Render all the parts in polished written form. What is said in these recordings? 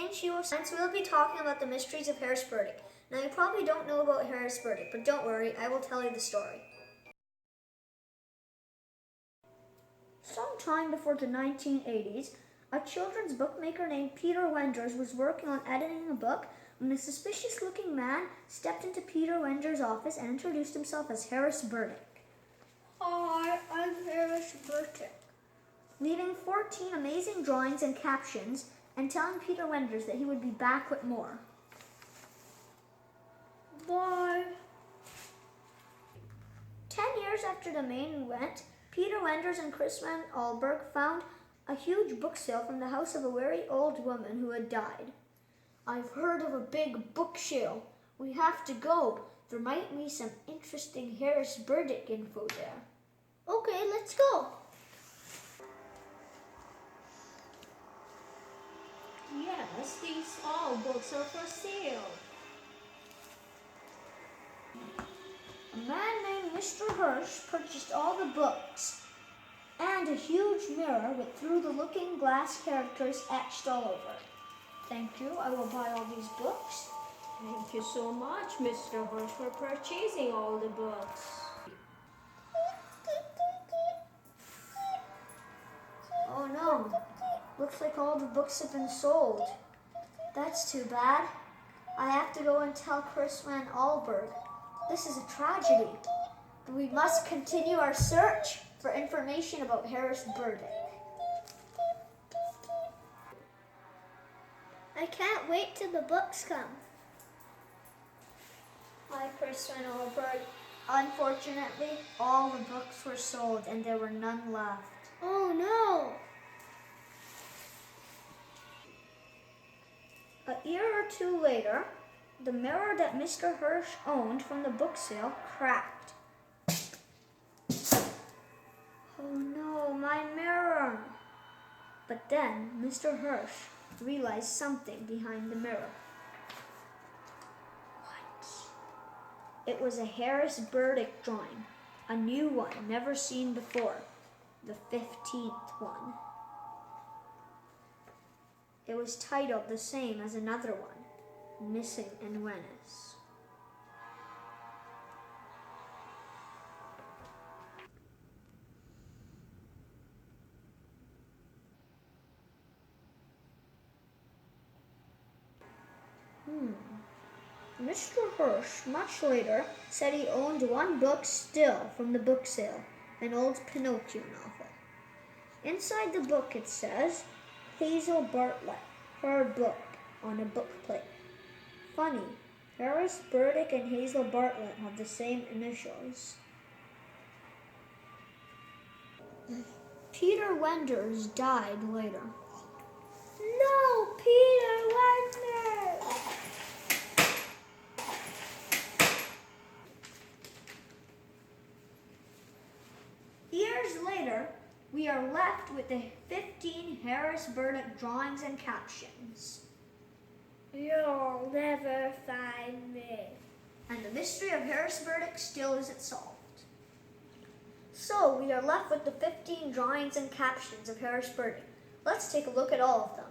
in Shiwo Science, we'll be talking about the mysteries of Harris Burdick. Now, you probably don't know about Harris Burdick, but don't worry, I will tell you the story. Sometime before the 1980s, a children's bookmaker named Peter Wenders was working on editing a book when a suspicious-looking man stepped into Peter Wenders' office and introduced himself as Harris Burdick. Hi, I'm Harris Burdick. Leaving 14 amazing drawings and captions and telling Peter Wenders that he would be back with more. Bye. 10 years after the man went, Peter Wenders and Chris Van Allberg found a huge book sale from the house of a very old woman who had died. I've heard of a big book sale. We have to go. There might be some interesting Harris Burdick info there. Okay, let's go. Yes, these all books are for sale. A man named Mr. Hirsch purchased all the books and a huge mirror with through-the-looking glass characters etched all over it. Thank you. I will buy all these books. Thank you so much, Mr. Hirsch, for purchasing all the books. Oh no, looks like all the books have been sold. That's too bad. I have to go and tell Chris Van Allberg. This is a tragedy. We must continue our search for information about Harris Burdick. I can't wait till the books come. Hi, Chris Van Allberg. Unfortunately, all the books were sold and there were none left. Oh no! A year or two later, the mirror that Mr. Hirsch owned from the book sale cracked. Oh no, my mirror! But then Mr. Hirsch realized something behind the mirror. What? It was a Harris Burdick drawing, a new one never seen before, the 15th one. It was titled the same as another one, Missing in Venice. Mr. Hirsch, much later, said he owned one book still from the book sale, an old Pinocchio novel. Inside the book it says, Hazel Bartlett, her book, on a book plate. Funny, Harris Burdick and Hazel Bartlett have the same initials. Peter Wenders died later. No, Peter Wenders! Years later, we are left with the 15 Harris Burdick drawings and captions. You'll never find me. And the mystery of Harris Burdick still isn't solved. So, we are left with the 15 drawings and captions of Harris Burdick. Let's take a look at all of them.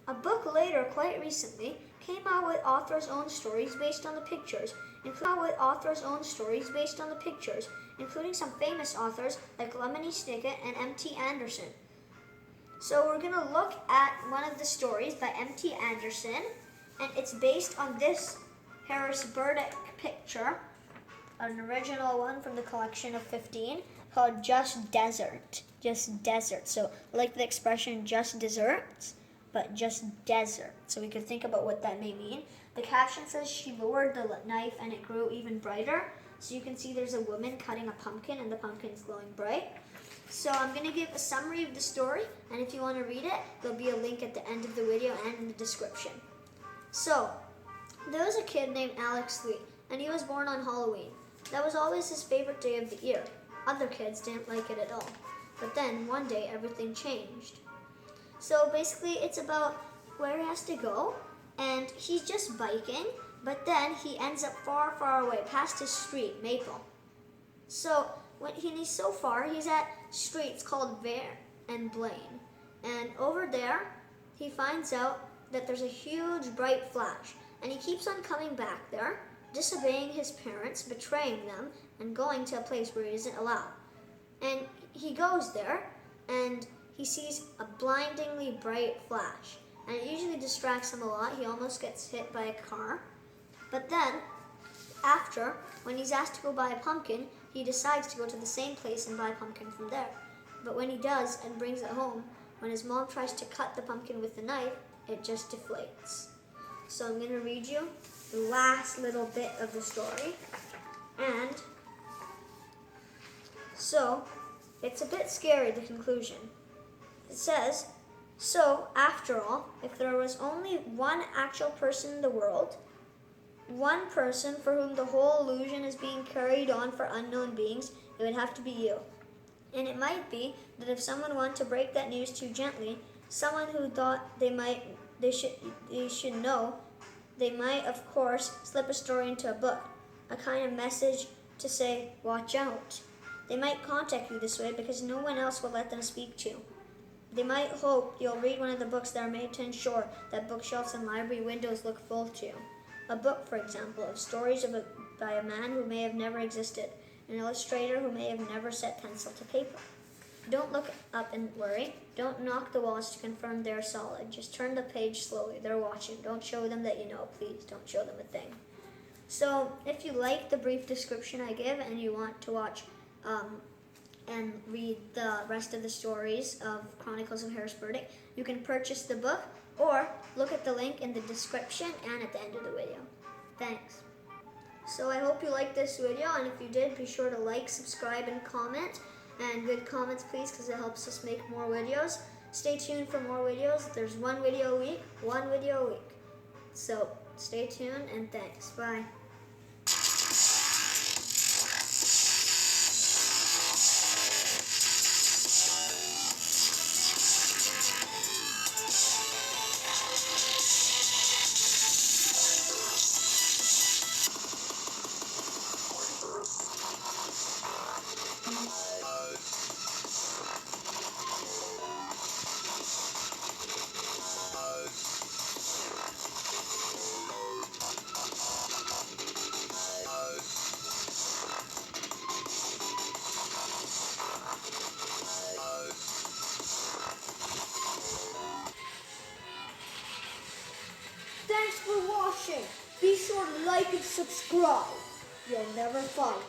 A book later, quite recently, came out with authors' own stories based on the pictures, including some famous authors like Lemony Snicket and M.T. Anderson. So we're going to look at one of the stories by M.T. Anderson, and it's based on this Harris Burdick picture, an original one from the collection of 15, called Just Desert. Just Desert. So like the expression just desserts, but just desert. So we could think about what that may mean. The caption says she lowered the knife and it grew even brighter. So you can see there's a woman cutting a pumpkin and the pumpkin's glowing bright. So I'm going to give a summary of the story, and if you want to read it, there'll be a link at the end of the video and in the description. So, there was a kid named Alex Lee, and he was born on Halloween. That was always his favorite day of the year. Other kids didn't like it at all. But then, one day, everything changed. So basically, it's about where he has to go, and he's just biking, but then he ends up far, far away, past his street, Maple. So, when he's so far, he's at streets called Vare and Blaine. And over there, he finds out that there's a huge bright flash. And he keeps on coming back there, disobeying his parents, betraying them, and going to a place where he isn't allowed. And he goes there, and he sees a blindingly bright flash. And it usually distracts him a lot. He almost gets hit by a car. But then, after, when he's asked to go buy a pumpkin, he decides to go to the same place and buy a pumpkin from there. But when he does and brings it home, when his mom tries to cut the pumpkin with the knife, it just deflates. So I'm going to read you the last little bit of the story. And so it's a bit scary, the conclusion. It says, so after all, if there was only one actual person in the world, one person for whom the whole illusion is being carried on for unknown beings, it would have to be you. And it might be that if someone wanted to break that news too gently, someone who thought they should know, they might, of course, slip a story into a book, a kind of message to say, watch out. They might contact you this way because no one else will let them speak to you. They might hope you'll read one of the books that are made to ensure that bookshelves and library windows look full to you. A book, for example, of stories by a man who may have never existed, an illustrator who may have never set pencil to paper. Don't look up and worry. Don't knock the walls to confirm they're solid. Just turn the page slowly. They're watching. Don't show them that you know. Please don't show them a thing. So if you like the brief description I give and you want to watch and read the rest of the stories of Chronicles of Burdick, you can purchase the book or look at the link in the description and at the end of the video. Thanks. So I hope you liked this video, and if you did, be sure to like, subscribe, and comment. And good comments, please, because it helps us make more videos. Stay tuned for more videos. There's one video a week. So stay tuned, and thanks. Bye. Thanks for watching. Be sure to like and subscribe. You'll never find